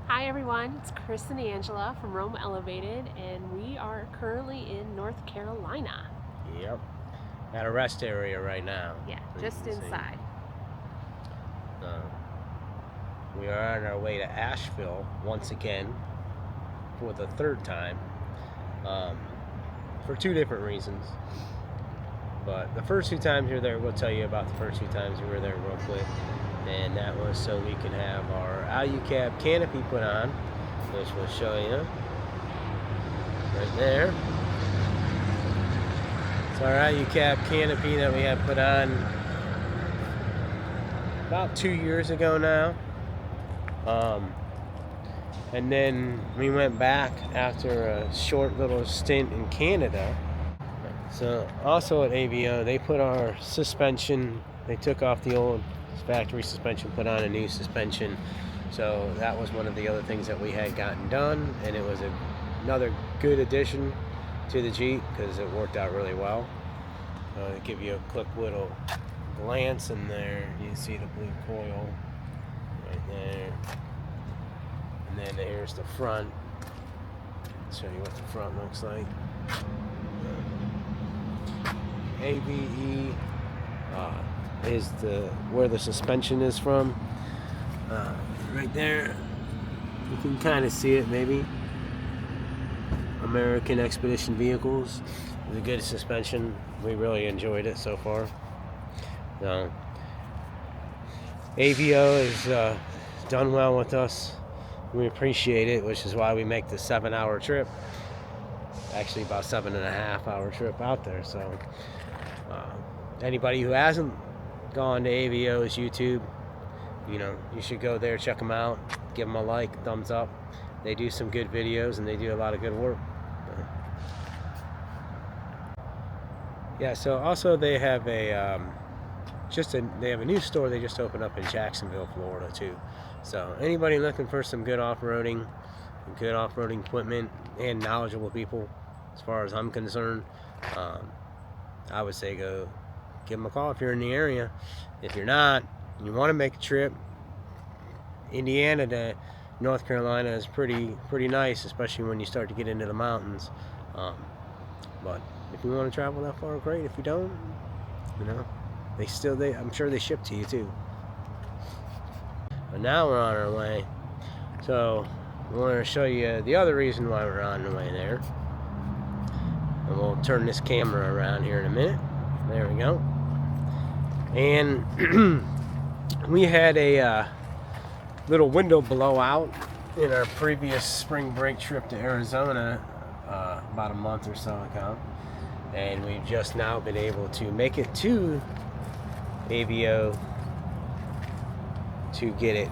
Hi everyone, it's Chris and Angela from Rome Elevated, and we are currently in North Carolina. Yep. At a rest area right now. Yeah, just inside. We are on our way to Asheville once again for the third time for two different reasons. But the first two times we were there, we'll tell you about the first two times we were there real quick. And that was so we could have our Alucab canopy put on, which we'll show you right there. It's our Alucab canopy that we had put on about 2 years ago now. And then we went back after a short little stint in Canada. So also at AVO, they put our suspension, they took off the old factory suspension, put on a new suspension. So that was one of the other things that we had gotten done, and it was another good addition to the Jeep because it worked out really well. To give you a quick little glance in there, you see the blue coil right there. And then here's the front. I'll show you what the front looks like. AVE is where the suspension is from. Right there, you can kind of see it maybe. American Expedition Vehicles. It's a good suspension. We really enjoyed it so far. AVO has done well with us. We appreciate it, which is why we make the 7-hour trip. Actually, about 7.5-hour trip out there. So, anybody who hasn't gone to AVO's YouTube, you should go there, check them out, give them a like, thumbs up. They do some good videos and they do a lot of good work. Yeah. So also they have they have a new store they just opened up in Jacksonville, Florida too. So anybody looking for some good off-roading equipment and knowledgeable people, as far as I'm concerned, I would say go give them a call if you're in the area. If you're not, you want to make a trip, Indiana to North Carolina is pretty nice, especially when you start to get into the mountains. But if you want to travel that far, great. If you don't, I'm sure they ship to you too. But now we're on our way. So we want to show you the other reason why we're on the way there. And we'll turn this camera around here in a minute. There we go. And we had a little window blowout in our previous spring break trip to Arizona about a month or so ago. And we've just now been able to make it to AVO to get it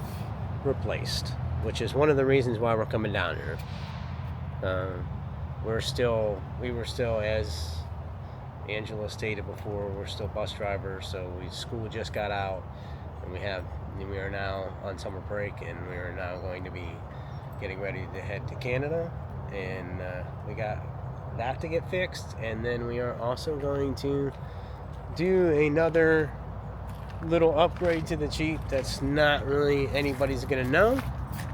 replaced, which is one of the reasons why we're coming down here. We were still, as Angela stated before, we're still bus drivers, so school just got out, and we are now on summer break, and we are now going to be getting ready to head to Canada, and we got that to get fixed, and then we are also going to do another little upgrade to the Jeep that's not really anybody's gonna know,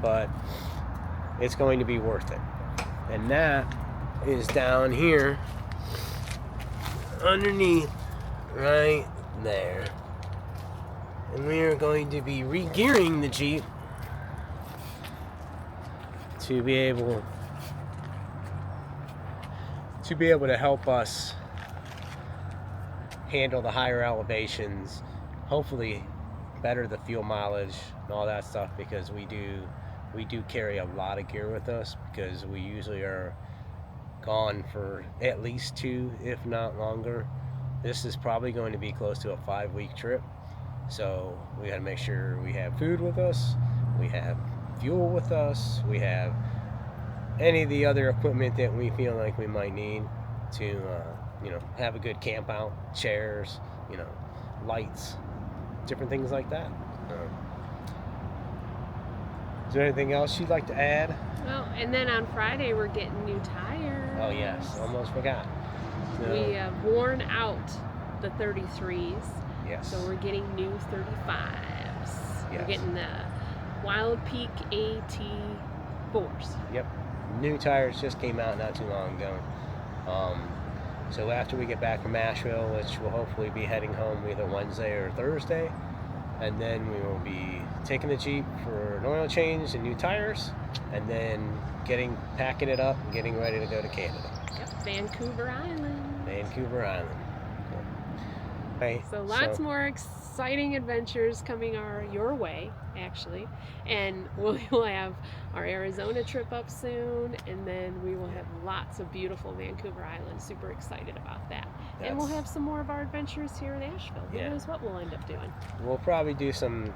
but it's going to be worth it. And that is down here underneath right there. And we are going to be regearing the Jeep to be able to help us handle the higher elevations, hopefully better the fuel mileage and all that stuff, because we do carry a lot of gear with us, because we usually are gone for at least 2, if not longer. This is probably going to be close to a 5-week trip, so we got to make sure we have food with us, we have fuel with us, we have any of the other equipment that we feel like we might need to have a good camp out, chairs, lights, different things like that. Is there anything else you'd like to add? Well, and then on Friday we're getting new tires. Oh yes, almost forgot. We have worn out the 33s. Yes. So we're getting new 35s. Yes. We're getting the Wild Peak AT4s. Yep. New tires just came out not too long ago. So after we get back from Asheville, which will hopefully be heading home either Wednesday or Thursday, and then we will be taking the Jeep for an oil change and new tires, and then packing it up and getting ready to go to Canada. Yep, Vancouver Island. Vancouver Island. Right. So lots more exciting adventures coming your way, actually. And we'll have our Arizona trip up soon, and then we will have lots of beautiful Vancouver Island. Super excited about that. And we'll have some more of our adventures here in Asheville. Who knows what we'll end up doing. We'll probably do some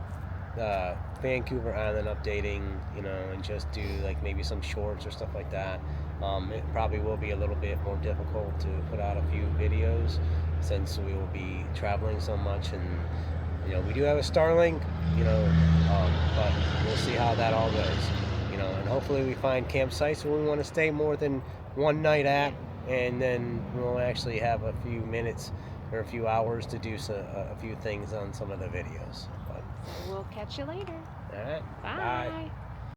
Vancouver Island updating, and just do like maybe some shorts or stuff like that. It probably will be a little bit more difficult to put out a few videos since we will be traveling so much, and we do have a Starlink, but we'll see how that all goes, and hopefully we find campsites where we want to stay more than one night at, and then we'll actually have a few minutes or a few hours to do a few things on some of the videos. But we'll catch you later. all right, bye.